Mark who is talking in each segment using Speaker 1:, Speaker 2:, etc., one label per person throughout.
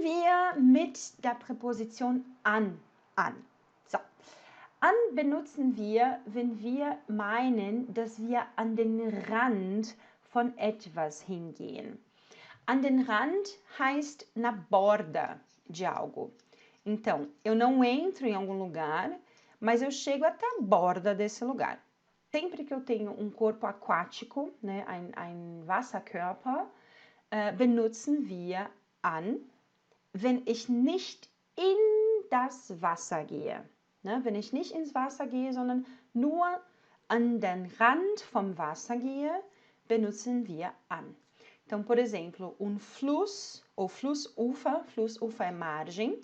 Speaker 1: wir mit der Präposition an. So. An benutzen wir, wenn wir meinen, dass wir an den Rand von etwas hingehen. An den Rand heißt na borda de algo. Então, eu não entro em algum lugar, mas eu chego até a borda desse lugar. Sempre que eu tenho um corpo aquático, né, ein Wasserkörper, benutzen wir an, wenn ich nicht in das Wasser gehe. Ne, wenn ich nicht ins Wasser gehe, sondern nur an den Rand vom Wasser gehe, benutzen wir an. Então, por exemplo, Fluss ou Flussufer é margem.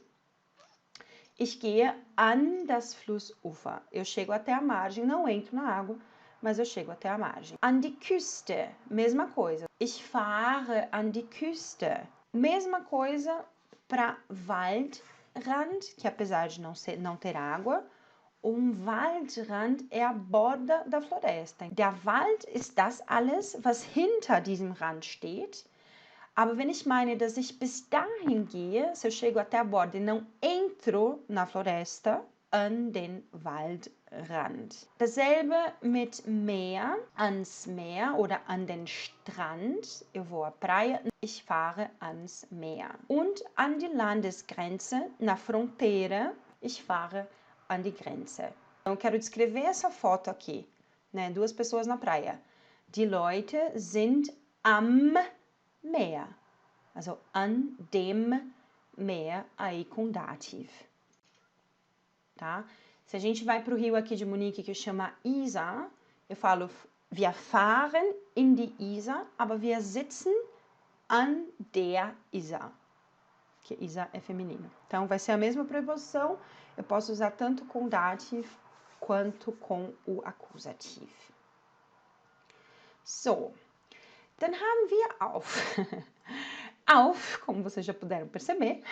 Speaker 1: Ich gehe an das Flussufer. Eu chego até a margem, não entro na água, mas eu chego até a margem. An die Küste, mesma coisa. Ich fahre an die Küste. Mesma coisa para Waldrand, que apesar de não ter água, Waldrand é a borda da floresta. Der Wald ist das alles, was hinter diesem Rand steht. Aber wenn ich meine, dass ich bis dahin gehe, se eu chego até a borda e não entro na floresta, an den Waldrand. Dasselbe mit Meer, ans Meer oder an den Strand. Eu vou à praia, ich fahre ans Meer. Und an die Landesgrenze, na fronteira, ich fahre an die Grenze. Então, eu quero descrever essa foto aqui, né? 2 pessoas na praia. Die Leute sind am Meer. Also an dem Meer, aí com Dativ. Tá? Se a gente vai para o rio aqui de Munique, que chama Isar, eu falo, wir fahren in die Isar, aber wir sitzen an der Isar. Que Isar é feminino. Então, vai ser a mesma preposição, eu posso usar tanto com Dativ quanto com o Akkusativ. So, dann haben wir auf. Auf, como vocês já puderam perceber,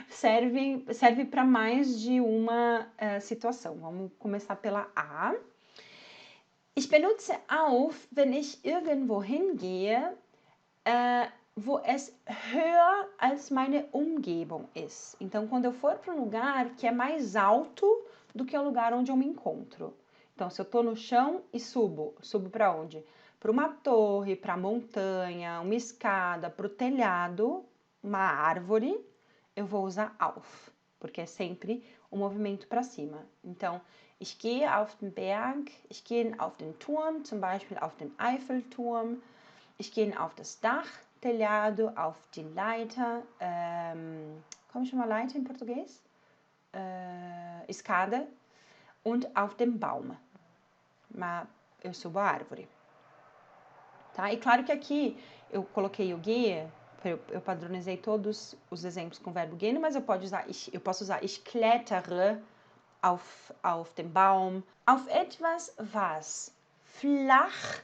Speaker 1: serve para mais de uma situação. Vamos começar pela A. Ich benutze auf, wenn ich irgendwo hingehe, wo es höher als meine Umgebung ist. Então, quando eu for para um lugar que é mais alto do que o lugar onde eu me encontro. Então, se eu estou no chão e subo para onde? Para uma torre, para a montanha, uma escada, para o telhado, uma árvore, eu vou usar auf, porque é sempre um movimento para cima. Então, ich gehe auf den Berg, ich gehe auf den Turm, zum Beispiel auf den Eiffelturm, ich gehe auf das Dach, telhado, auf die Leiter, como chama Leiter em português? Escada, und auf den Baum. Mas eu subo a árvore. Tá? E claro que aqui eu coloquei o gehe, eu padronizei todos os exemplos com o verbo gehen, mas eu posso usar ich klettere auf den Baum, auf etwas, was flach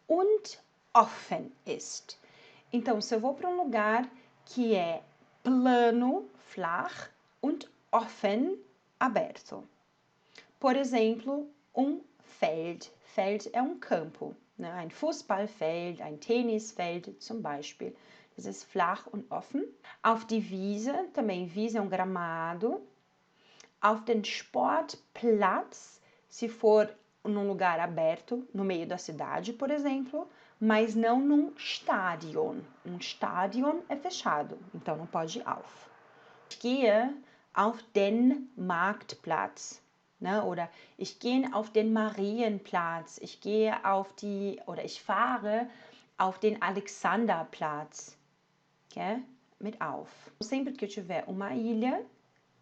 Speaker 1: und offen ist. Então, se eu vou para um lugar que é plano, flach, und offen, aberto. Por exemplo, Feld. Feld é um campo. Ne? Ein Fußballfeld, ein Tennisfeld zum Beispiel. Das ist flach und offen. Auf die Wiese, também Wiese é um gramado. Auf den Sportplatz, se for num lugar aberto, no meio da cidade, por exemplo, mas não num Stadion. Um Stadion é fechado, então não pode ir auf. Ich gehe auf den Marktplatz. Ne? Oder ich gehe auf den Marienplatz. Ich fahre auf den Alexanderplatz. Okay? Mit auf. Sempre que eu tiver uma ilha,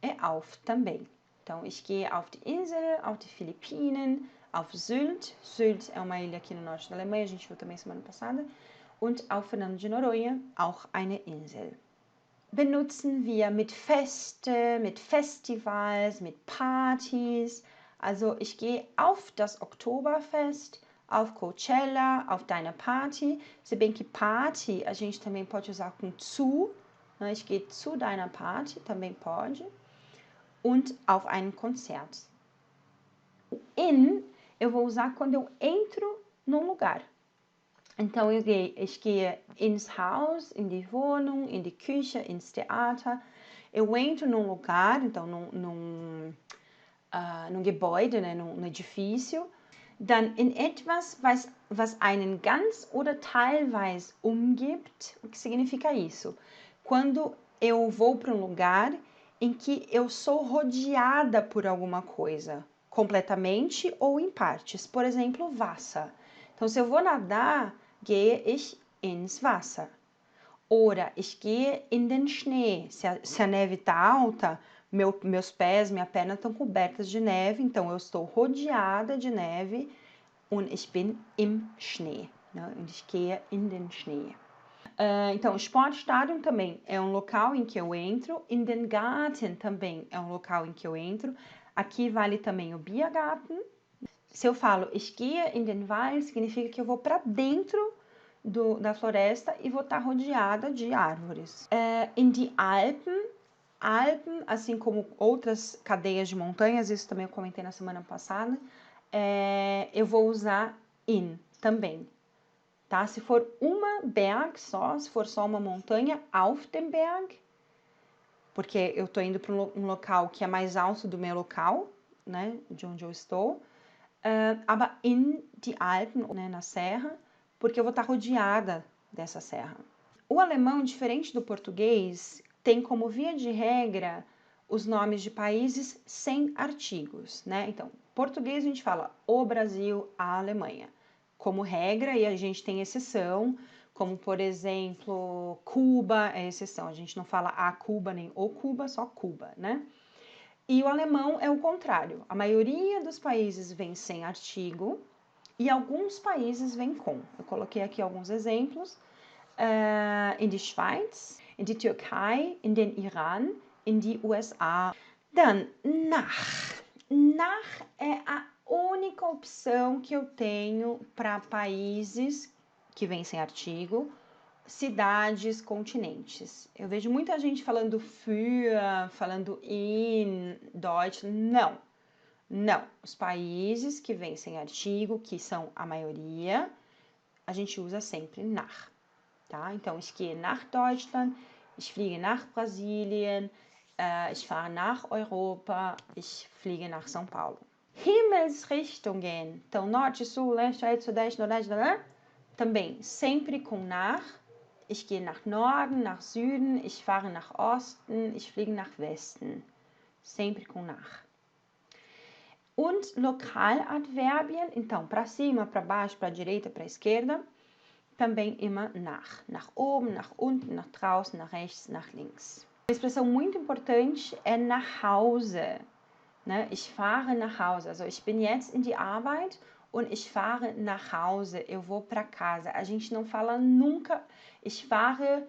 Speaker 1: é auf também. Então, ich gehe auf die Insel, auf die Philippinen, auf Sylt. Sylt é uma ilha aqui no norte da Alemanha, a gente viu também semana passada. Und auf Fernando de Noronha, auch eine Insel. Benutzen wir mit Feste, mit Festivals, mit Partys. Also ich gehe auf das Oktoberfest, auf Coachella, auf deine Party. Se bem que party a gente também pode usar com zu. Ne? Ich gehe zu deiner Party, também pode. Und auf ein Konzert. In eu vou usar quando eu entro num lugar. Então, ich gehe ins Haus, in die Wohnung, in die Küche, ins Theater. Eu entro num lugar, então num Gebäude, né, num edifício. Dann in etwas, was einen ganz oder teilweise umgibt. O que significa isso? Quando eu vou para um lugar em que eu sou rodeada por alguma coisa, completamente ou em partes. Por exemplo, Wasser. Então, se eu vou nadar, gehe ich ins Wasser. Oder ich gehe in den Schnee. Se a neve está alta, meus pés, minha perna estão cobertas de neve, então eu estou rodeada de neve. Und ich bin im Schnee. Né? Und ich gehe in den Schnee. Então, Sportstadion também é um local em que eu entro. In den Garten também é um local em que eu entro. Aqui vale também o Biergarten. Se eu falo ich gehe in den Wald, significa que eu vou para dentro da floresta e vou estar rodeada de árvores. In die Alpen. Alpen, assim como outras cadeias de montanhas, isso também eu comentei na semana passada, eu vou usar in também. Tá? Se for uma Berg só, se for só uma montanha, auf dem Berg, porque eu estou indo para um local que é mais alto do meu local, né, de onde eu estou, aber in die Alpen, né, na serra, porque eu vou estar rodeada dessa serra. O alemão, diferente do português, tem como via de regra os nomes de países sem artigos, né? Então, português a gente fala o Brasil, a Alemanha, como regra, e a gente tem exceção, como por exemplo, Cuba é exceção, a gente não fala a Cuba nem o Cuba, só Cuba, né? E o alemão é o contrário, a maioria dos países vem sem artigo e alguns países vêm com. Eu coloquei aqui alguns exemplos. In die Schweiz, in die Türkei, in den Iran, in die USA. Dann nach. Nach é a única opção que eu tenho para países que vêm sem artigo, cidades, continentes. Eu vejo muita gente falando für, falando in, Deutsch. Não. Não. Os países que vêm sem artigo, que são a maioria, a gente usa sempre nach. Tá? Então, ich gehe nach Deutschland, ich fliege nach Brasilien, ich fahre nach Europa, ich fliege nach São Paulo. Himmelsrichtungen, então norte, sul, leste, oeste, sudeste, nordeste, também sempre com nach. Ich gehe nach Norden, nach Süden, ich fahre nach Osten, ich fliege nach Westen. Sempre com nach. Und Lokaladverbien, então para cima, para baixo, para direita, para esquerda, também immer nach. Nach oben, nach unten, nach draußen, nach rechts, nach links. Uma expressão muito importante é nach Hause. Ne? Ich fahre nach Hause. Also ich bin jetzt in die Arbeit und ich fahre nach Hause. Eu vou para casa. A gente não fala nunca ich fahre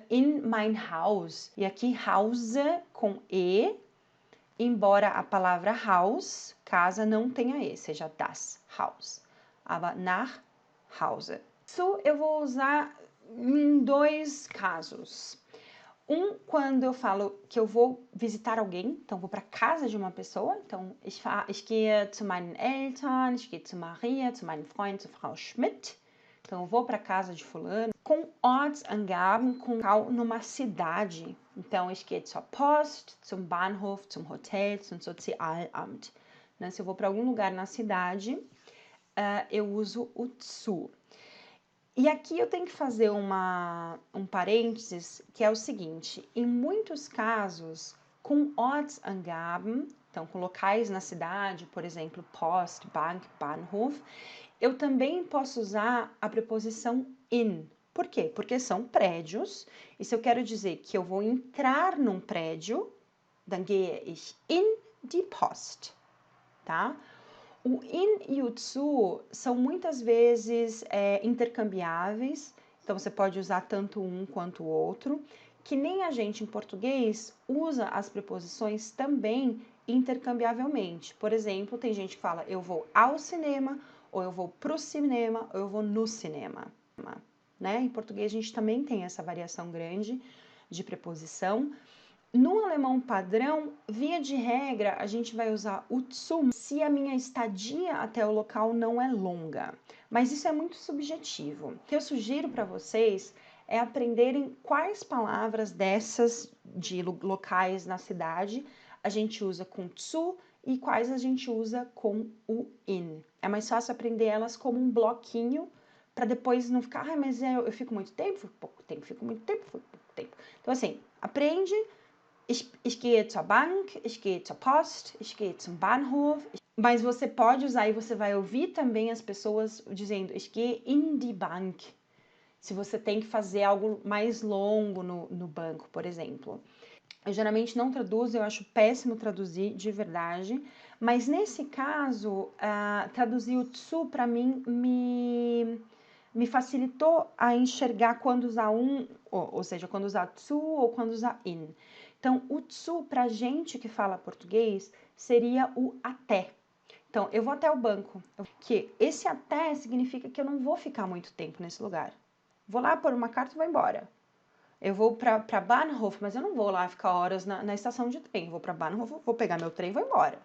Speaker 1: in mein Haus. E aqui Hause com E, embora a palavra Haus, casa, não tenha E, seja das Haus. Aber nach Hause. Isso eu vou usar em dois casos. Quando eu falo que eu vou visitar alguém, então vou para casa de uma pessoa, então ich gehe zu meinen Eltern, ich gehe zu Maria, zu meinem Freund, zu Frau Schmidt. Então eu vou para casa de fulano, com Ortsangaben, com local numa cidade. Então ich gehe zur Post, zum Bahnhof, zum Hotel, zum Sozialamt. Né? Se eu vou para algum lugar na cidade, eu uso o zu. E aqui eu tenho que fazer um parênteses, que é o seguinte, em muitos casos, com Ortsangaben, então com locais na cidade, por exemplo, Post, Bank, Bahnhof, eu também posso usar a preposição in. Por quê? Porque são prédios, e se eu quero dizer que eu vou entrar num prédio, dann gehe ich in die Post, tá? O in e o zu são muitas vezes intercambiáveis, então você pode usar tanto um quanto o outro, que nem a gente em português usa as preposições também intercambiavelmente. Por exemplo, tem gente que fala eu vou ao cinema, ou eu vou pro cinema, ou eu vou no cinema. Né? Em português a gente também tem essa variação grande de preposição. No alemão padrão, via de regra, a gente vai usar o zu se a minha estadia até o local não é longa. mas isso é muito subjetivo. O que eu sugiro para vocês é aprenderem quais palavras dessas de locais na cidade a gente usa com tsu e quais a gente usa com o in. É mais fácil aprender elas como um bloquinho para depois não ficar, mas eu fico muito tempo, fico pouco tempo, fico muito tempo, fico pouco tempo. Então assim, aprende, ich gehe zur Bank, ich gehe zur Post, ich gehe zum Bahnhof. Mas você pode usar e você vai ouvir também as pessoas dizendo, ich gehe in die Bank. Se você tem que fazer algo mais longo no banco, por exemplo. Eu geralmente não traduzo, eu acho péssimo traduzir, de verdade. Mas nesse caso, traduzir o tsu para mim me facilitou a enxergar quando usar ou seja, quando usar tsu ou quando usar in. Então, o tsu pra gente que fala português seria o até. Então, eu vou até o banco, que esse até significa que eu não vou ficar muito tempo nesse lugar. Vou lá pôr uma carta e vou embora. Eu vou para Bahnhof, mas eu não vou lá ficar horas na estação de trem. Vou para Bahnhof, vou pegar meu trem e vou embora,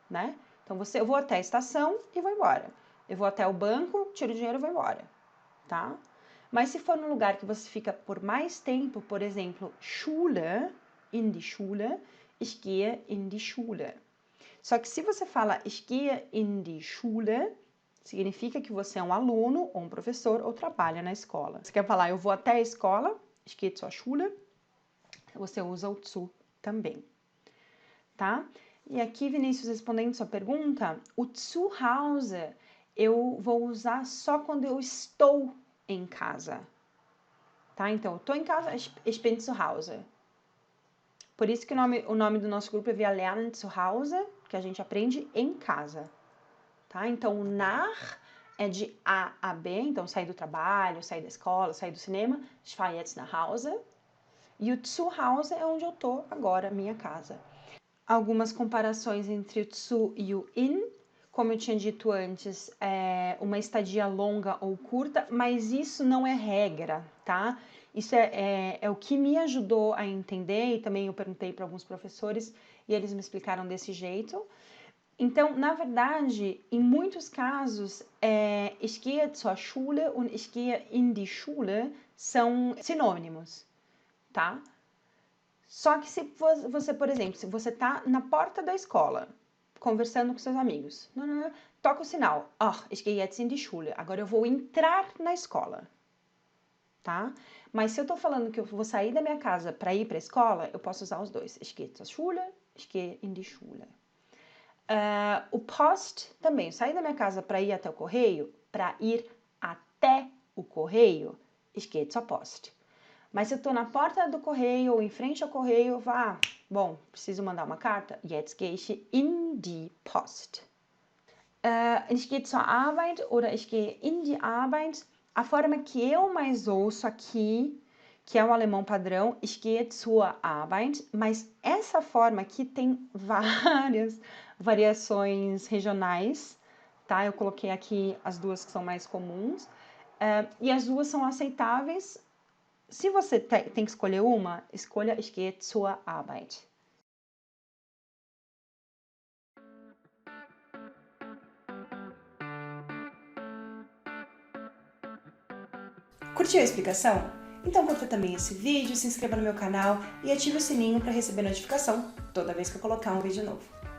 Speaker 1: né? Então, eu vou até a estação e vou embora. Eu vou até o banco, tiro o dinheiro e vou embora, tá? Mas se for num lugar que você fica por mais tempo, por exemplo, Schule, in die Schule, ich gehe in die Schule. Só que se você fala ich gehe in die Schule, significa que você é um aluno ou um professor ou trabalha na escola. Você quer falar eu vou até a escola, ich gehe zur Schule, você usa o zu também, tá? E aqui, Vinícius, respondendo sua pergunta, o zu Hause eu vou usar só quando eu estou em casa, tá? Então, eu tô em casa, ich bin zu Hause. Por isso que o nome do nosso grupo é Wir lernen zu Hause, que a gente aprende em casa, tá? Então, o nach é de A B, então sair do trabalho, sair da escola, sair do cinema, ich fahre jetzt nach Hause. E o zu Hause é onde eu tô agora, minha casa. Algumas comparações entre o zu e o in, como eu tinha dito antes, é uma estadia longa ou curta, mas isso não é regra, tá? Isso é o que me ajudou a entender, e também eu perguntei para alguns professores e eles me explicaram desse jeito. Então, na verdade, em muitos casos, ich gehe zur Schule und ich gehe in die Schule são sinônimos, tá? Só que se você, por exemplo, se você tá na porta da escola, conversando com seus amigos, toca o sinal, ich gehe jetzt in die Schule, agora eu vou entrar na escola, tá? Mas se eu tô falando que eu vou sair da minha casa para ir para a escola, eu posso usar os dois, ich gehe zur Schule, ich gehe in die Schule. O Post também, eu saí da minha casa para ir até o correio, para ir até o correio, ich gehe zur Post. Mas se eu estou na porta do correio ou em frente ao correio, eu vou, bom, preciso mandar uma carta, jetzt gehe ich in die Post. Ich gehe zur Arbeit oder ich gehe in die Arbeit. A forma que eu mais ouço aqui, que é o alemão padrão, ich gehe zur Arbeit, mas essa forma aqui tem várias variações regionais, tá? Eu coloquei aqui as duas que são mais comuns, e as duas são aceitáveis. Se você tem que escolher uma, escolha ich gehe zur Arbeit. Curtiu a explicação? Então curta também esse vídeo, se inscreva no meu canal e ative o sininho para receber notificação toda vez que eu colocar um vídeo novo.